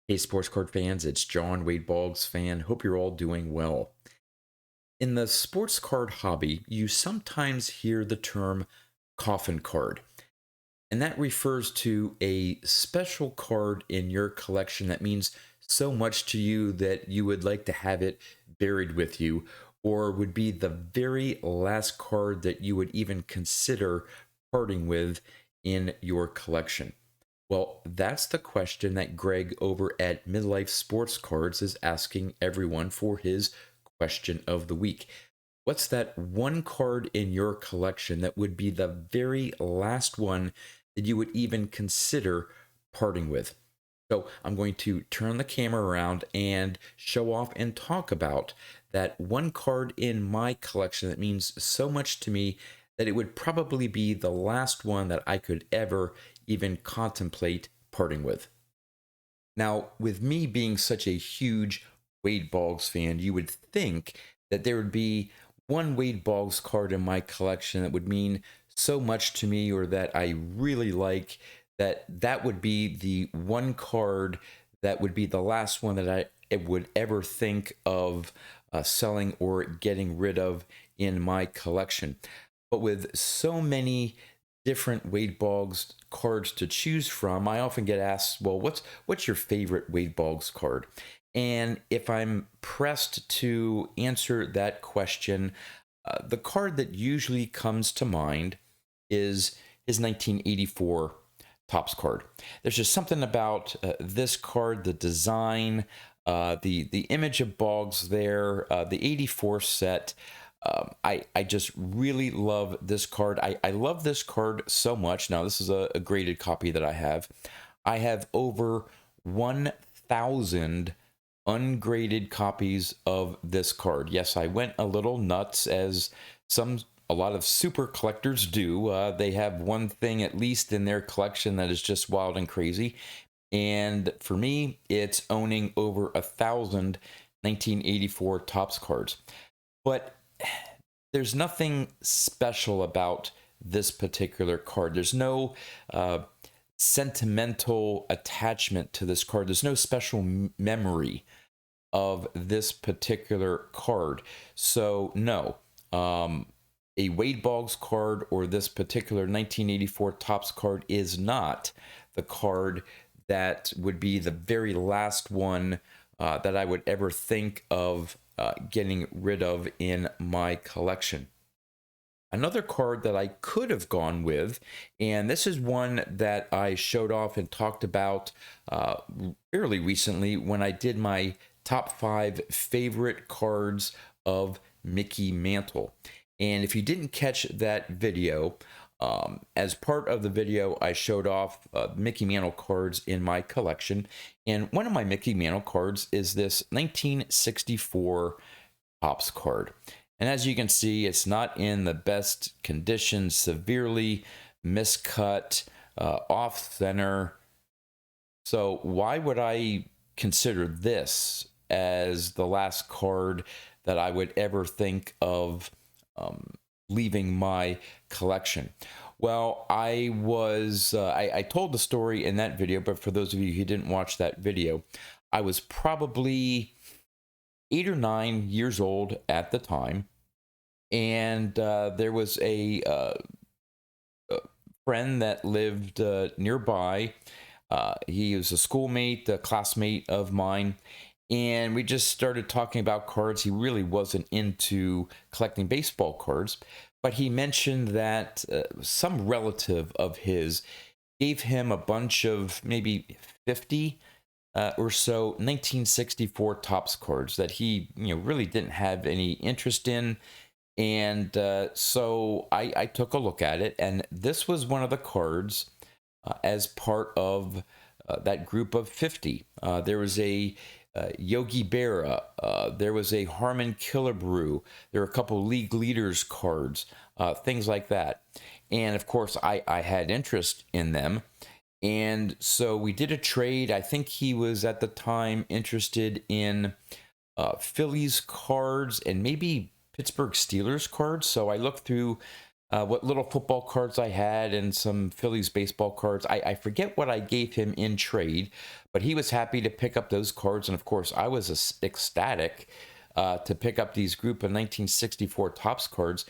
Hey, sports card fans, it's John Wade Boggs fan. Hope you're all doing well. In the sports card hobby, you sometimes hear the term coffin card, and that refers to a special card in your collection that means so much to you that you would like to have it buried with you, or would be the very last card that you would even consider parting with in your collection. Well, that's the question that Greg over at MidLife Sports Cards is asking everyone for his question of the week. What's that one card in your collection that would be the very last one that you would even consider parting with? So I'm going to turn the camera around and show off and talk about that one card in my collection that means so much to me that it would probably be the last one that I could ever even contemplate parting with. Now, with me being such a huge Wade Boggs fan, you would think that there would be one Wade Boggs card in my collection that would mean so much to me or that I really like that would be the one card that would be the last one that I would ever think of selling or getting rid of in my collection. But with so many different Wade Boggs cards to choose from, I often get asked, well, what's your favorite Wade Boggs card? And if I'm pressed to answer that question, the card that usually comes to mind is his 1984 Topps card. There's just something about this card, the design, the image of Boggs there, the 84 set. I just really love this card. I love this card so much. Now, this is a graded copy that I have. I have over 1,000 ungraded copies of this card. Yes, I went a little nuts, as a lot of super collectors do. They have one thing at least in their collection that is just wild and crazy. And for me, it's owning over 1,000 1984 Topps cards. But there's nothing special about this particular card. There's no sentimental attachment to this card. There's no special memory of this particular card. So, no, a Wade Boggs card or this particular 1984 Topps card is not the card that would be the very last one that I would ever think of getting rid of in my collection. Another card that I could have gone with, and this is one that I showed off and talked about fairly recently when I did my top 5 favorite cards of Mickey Mantle. And if you didn't catch that video, as part of the video, I showed off Mickey Mantle cards in my collection. And one of my Mickey Mantle cards is this 1964 Topps card. And as you can see, it's not in the best condition, severely miscut, off center. So why would I consider this as the last card that I would ever think of leaving my collection? Well, I told the story in that video, but for those of you who didn't watch that video, I was probably 8 or 9 years old at the time, and there was a friend that lived nearby. He was a schoolmate, a classmate of mine, and we just started talking about cards. He really wasn't into collecting baseball cards, but he mentioned that some relative of his gave him a bunch of maybe 50 or so 1964 Topps cards that he really didn't have any interest in. And so I took a look at it, and this was one of the cards as part of that group of 50. There was a Yogi Berra, there was a Harmon Killebrew, there were a couple league leaders cards, things like that. And of course, I had interest in them. And so we did a trade. I think he was at the time interested in Phillies cards and maybe Pittsburgh Steelers cards. So I looked through what little football cards I had and some Phillies baseball cards. I forget what I gave him in trade, but he was happy to pick up those cards. And of course, I was ecstatic to pick up these group of 1964 Topps cards.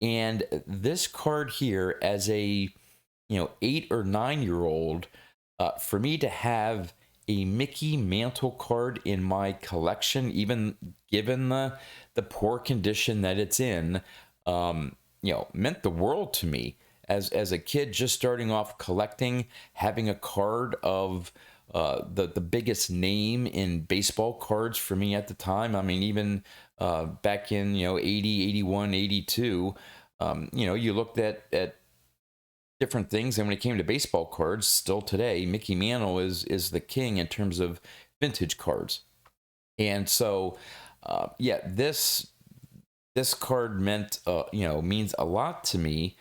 And this card here, as a 8 or 9 year old, for me to have a Mickey Mantle card in my collection, even given the poor condition that it's in, meant the world to me. As a kid just starting off collecting, having a card of the biggest name in baseball cards for me at the time. I mean, even back in 80, 81, 82, you looked at different things, and when it came to baseball cards, still today, Mickey Mantle is the king in terms of vintage cards. And so, this card means a lot to me.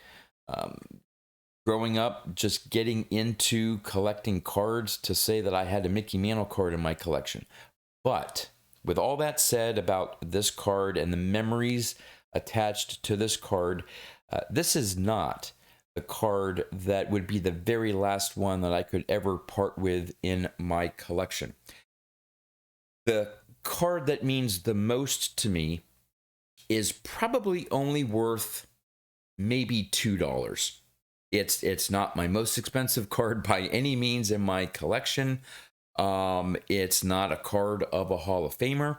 Growing up, just getting into collecting cards, to say that I had a Mickey Mantle card in my collection. But with all that said about this card and the memories attached to this card, this is not the card that would be the very last one that I could ever part with in my collection. The card that means the most to me is probably only worth maybe $2. It's not my most expensive card by any means in my collection. It's not a card of a Hall of Famer.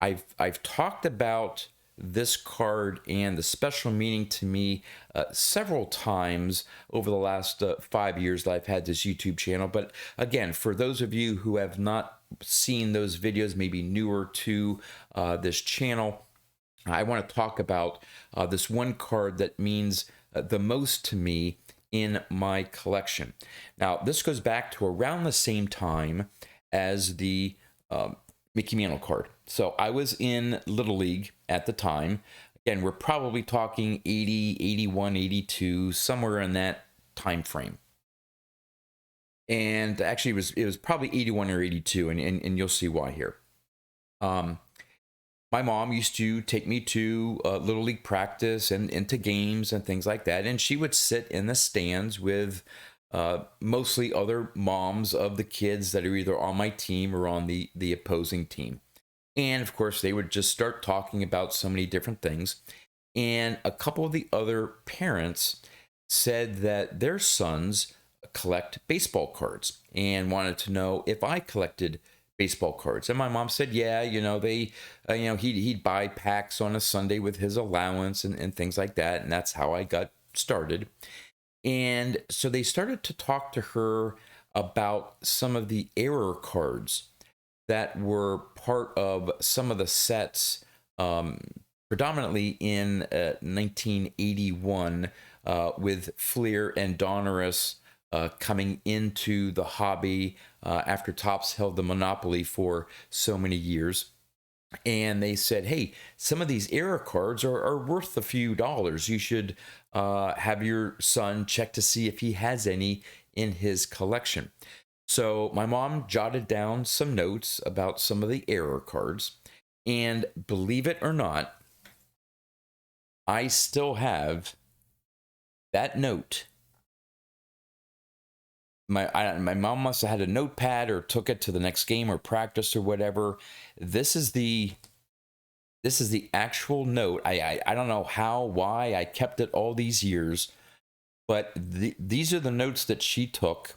I've talked about this card and the special meaning to me several times over the last 5 years that I've had this YouTube channel. But again, for those of you who have not seen those videos, maybe newer to this channel, I want to talk about this one card that means the most to me in my collection. Now, this goes back to around the same time as the Mickey Mantle card. So I was in Little League at the time. Again, we're probably talking 80, 81, 82, somewhere in that time frame. And actually, it was probably 81 or 82, and you'll see why here. My mom used to take me to Little League practice and into games and things like that. And she would sit in the stands with mostly other moms of the kids that are either on my team or on the opposing team. And of course, they would just start talking about so many different things. And a couple of the other parents said that their sons collect baseball cards and wanted to know if I collected baseball cards. And my mom said, yeah, he'd buy packs on a Sunday with his allowance and things like that. And that's how I got started. And so they started to talk to her about some of the error cards that were part of some of the sets, predominantly in 1981, with Fleer and Donruss coming into the hobby after Topps held the monopoly for so many years. And they said, hey, some of these error cards are worth a few dollars. You should have your son check to see if he has any in his collection. So my mom jotted down some notes about some of the error cards. And believe it or not, I still have that note. My mom must have had a notepad or took it to the next game or practice or whatever. This is the actual note. I don't know why I kept it all these years, but these are the notes that she took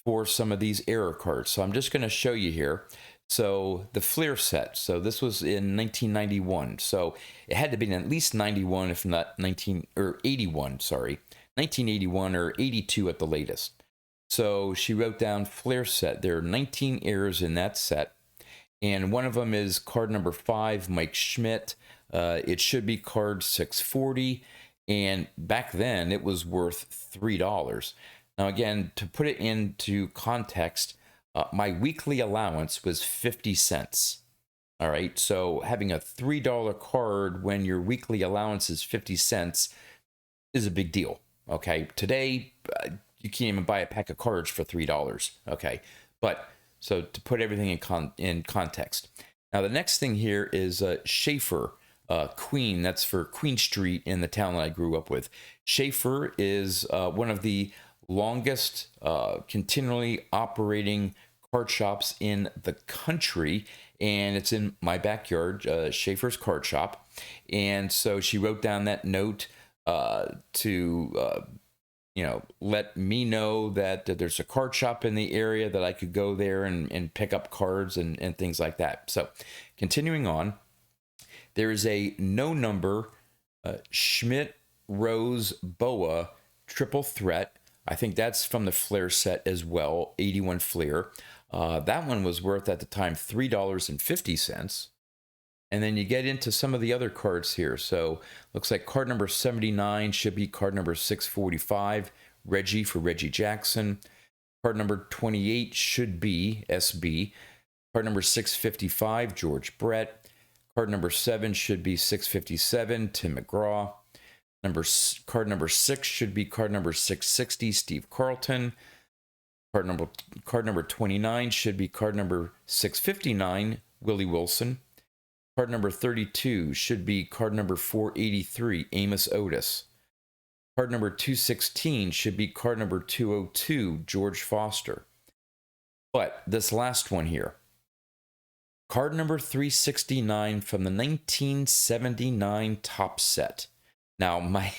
for some of these error cards. So I'm just going to show you here. So the Fleer set. So this was in 1991. So it had to be at least 91, if not 81. Sorry, 1981 or 82 at the latest. So she wrote down Fleer set. There are 19 errors in that set. And one of them is card number 5, Mike Schmidt. It should be card 640. And back then it was worth $3. Now, again, to put it into context, my weekly allowance was 50 cents. All right. So having a $3 card when your weekly allowance is 50 cents is a big deal. Okay. Today, you can't even buy a pack of cards for $3. Okay. But so to put everything in context. Now, the next thing here is Schaefer Queen. That's for Queen Street in the town that I grew up with. Schaefer is one of the longest continually operating card shops in the country, and it's in my backyard, Schaefer's Card Shop. And so she wrote down that note to let me know that there's a card shop in the area, that I could go there and pick up cards and things like that. So continuing on, there is a no number Schmidt Rose Boa triple threat. I think that's from the Flair set as well, 81 Flair. That one was worth at the time $3.50. And then you get into some of the other cards here. So looks like card number 79 should be card number 645, Reggie for Reggie Jackson. Card number 28 should be SB. Card number 655, George Brett. Card number 7 should be 657, Tim McGraw. Card number 6 should be card number 660, Steve Carlton. Card number 29 should be card number 659, Willie Wilson. Card number 32 should be card number 483, Amos Otis. Card number 216 should be card number 202, George Foster. But this last one here, card number 369 from the 1979 Top Set. Now, my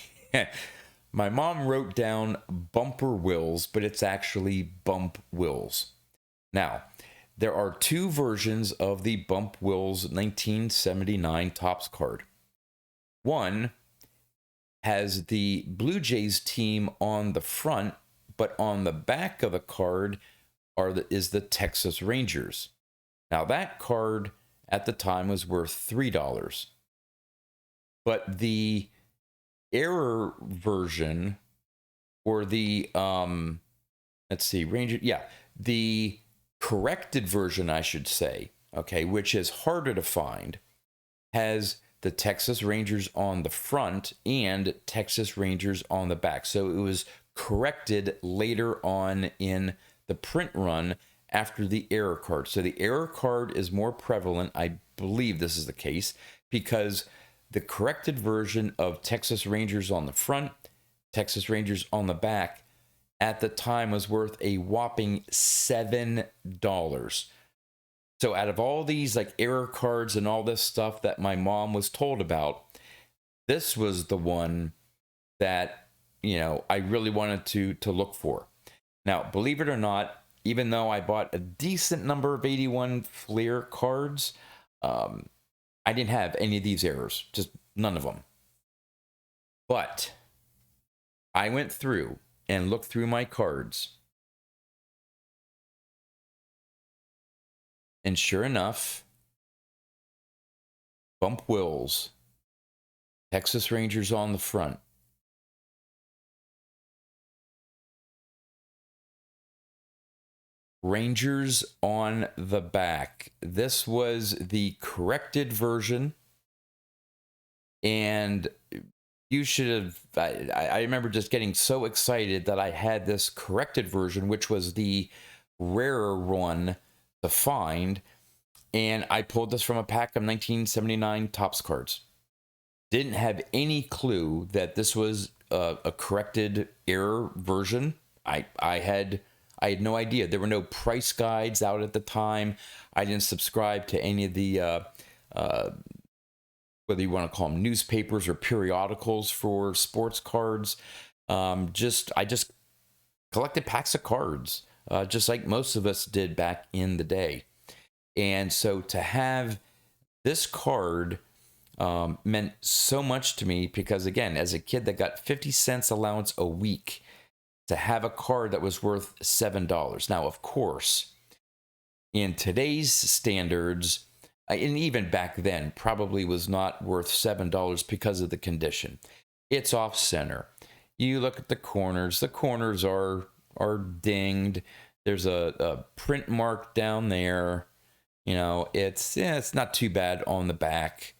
mom wrote down Bumper Wills, but it's actually Bump Wills. Now, there are two versions of the Bump Wills 1979 Topps card. One has the Blue Jays team on the front, but on the back of the card is the Texas Rangers. Now, that card at the time was worth $3. But the error version, or the, the corrected version, I should say, okay, which is harder to find, has the Texas Rangers on the front and Texas Rangers on the back. So it was corrected later on in the print run after the error card. So the error card is more prevalent. I believe this is the case because the corrected version of Texas Rangers on the front, Texas Rangers on the back, at the time was worth a whopping $7. So out of all these like error cards and all this stuff that my mom was told about, this was the one that, I really wanted to look for. Now, believe it or not, even though I bought a decent number of 81 Flair cards, I didn't have any of these errors, just none of them. But I went through and looked through my cards, and sure enough, Bump Wills, Texas Rangers on the front. Rangers on the back. This was the corrected version, and you should have, I remember just getting so excited that I had this corrected version, which was the rarer one to find, and I pulled this from a pack of 1979 Topps cards. Didn't have any clue that this was a corrected error version. I had no idea. There were no price guides out at the time. I didn't subscribe to any of the whether you want to call them newspapers or periodicals for sports cards. I just collected packs of cards, just like most of us did back in the day. And so to have this card meant so much to me because, again, as a kid that got 50 cents allowance a week, to have a card that was worth $7. Now, of course, in today's standards, and even back then, probably was not worth $7 because of the condition. It's off center. You look at the corners are dinged. There's a print mark down there. It's not too bad on the back,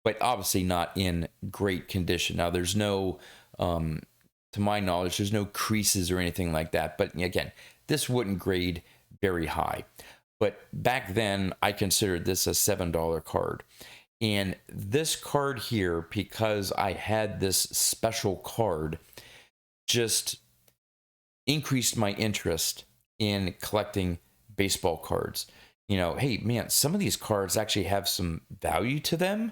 but obviously not in great condition. Now, there's no, to my knowledge, there's no creases or anything like that. But again, this wouldn't grade very high. But back then, I considered this a $7 card. And this card here, because I had this special card, just increased my interest in collecting baseball cards. Hey man, some of these cards actually have some value to them.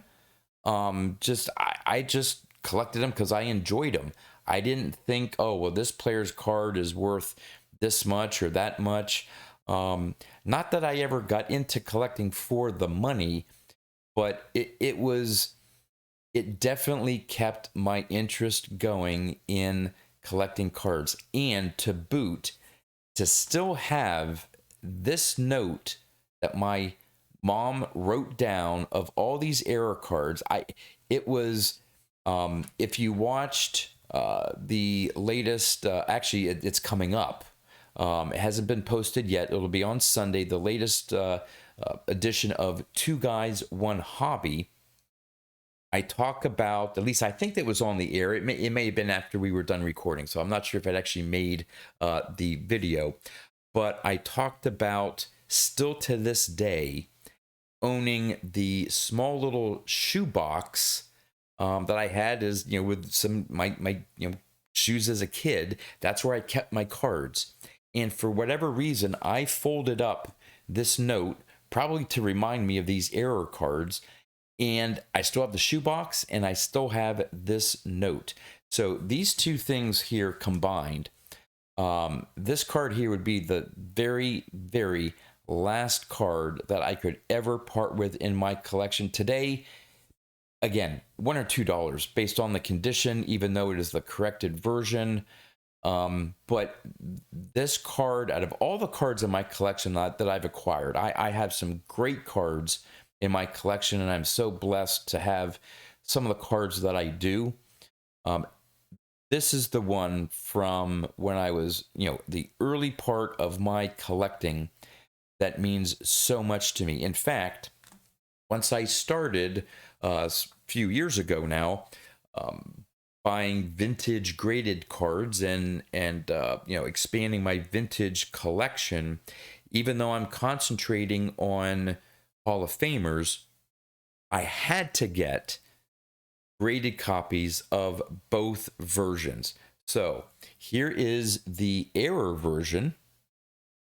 I just collected them because I enjoyed them. I didn't think, oh well, this player's card is worth this much or that much. Not that I ever got into collecting for the money, but it definitely kept my interest going in collecting cards. And to boot, to still have this note that my mom wrote down of all these error cards. It was, if you watched the latest, actually it's coming up. It hasn't been posted yet. It'll be on Sunday, the latest edition of Two Guys, One Hobby. I talk about, at least I think that was on the air. It may have been after we were done recording, so I'm not sure if it actually made the video. But I talked about, still to this day, owning the small little shoebox that I had, as with some my shoes as a kid. That's where I kept my cards. And for whatever reason, I folded up this note, probably to remind me of these error cards. And I still have the shoebox, and I still have this note. So these two things here combined, this card here would be the very, very last card that I could ever part with in my collection. Today, again, $1 or $2 based on the condition, even though it is the corrected version. But this card, out of all the cards in my collection that I've acquired, I have some great cards in my collection, and I'm so blessed to have some of the cards that I do. This is the one from when I was, the early part of my collecting that means so much to me. In fact, once I started a few years ago now, buying vintage graded cards and expanding my vintage collection, even though I'm concentrating on Hall of Famers, I had to get graded copies of both versions. So here is the error version,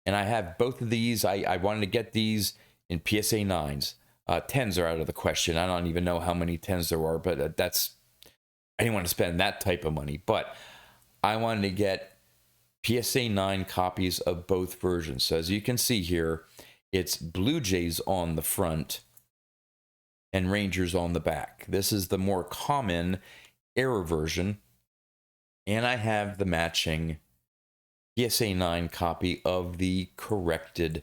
and I have both of these. I wanted to get these in PSA 9s. 10s are out of the question. I don't even know how many 10s there are, but I didn't want to spend that type of money. But I wanted to get PSA 9 copies of both versions. So as you can see here, it's Blue Jays on the front and Rangers on the back. This is the more common error version. And I have the matching PSA 9 copy of the corrected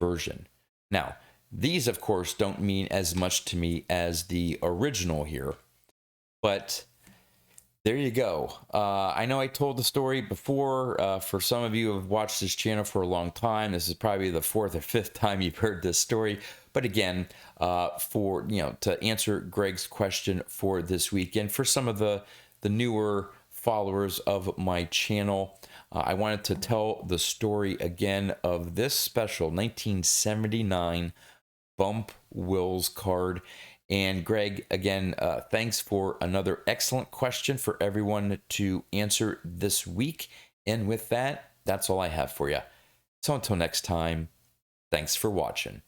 version. Now, these, of course, don't mean as much to me as the original here, but there you go. I know I told the story before. For some of you who have watched this channel for a long time, this is probably the 4th or 5th time you've heard this story. But again, to answer Greg's question for this weekend, for some of the newer followers of my channel, I wanted to tell the story again of this special 1979 Bump Wills card. And Greg, again, thanks for another excellent question for everyone to answer this week. And with that, that's all I have for you. So until next time, thanks for watching.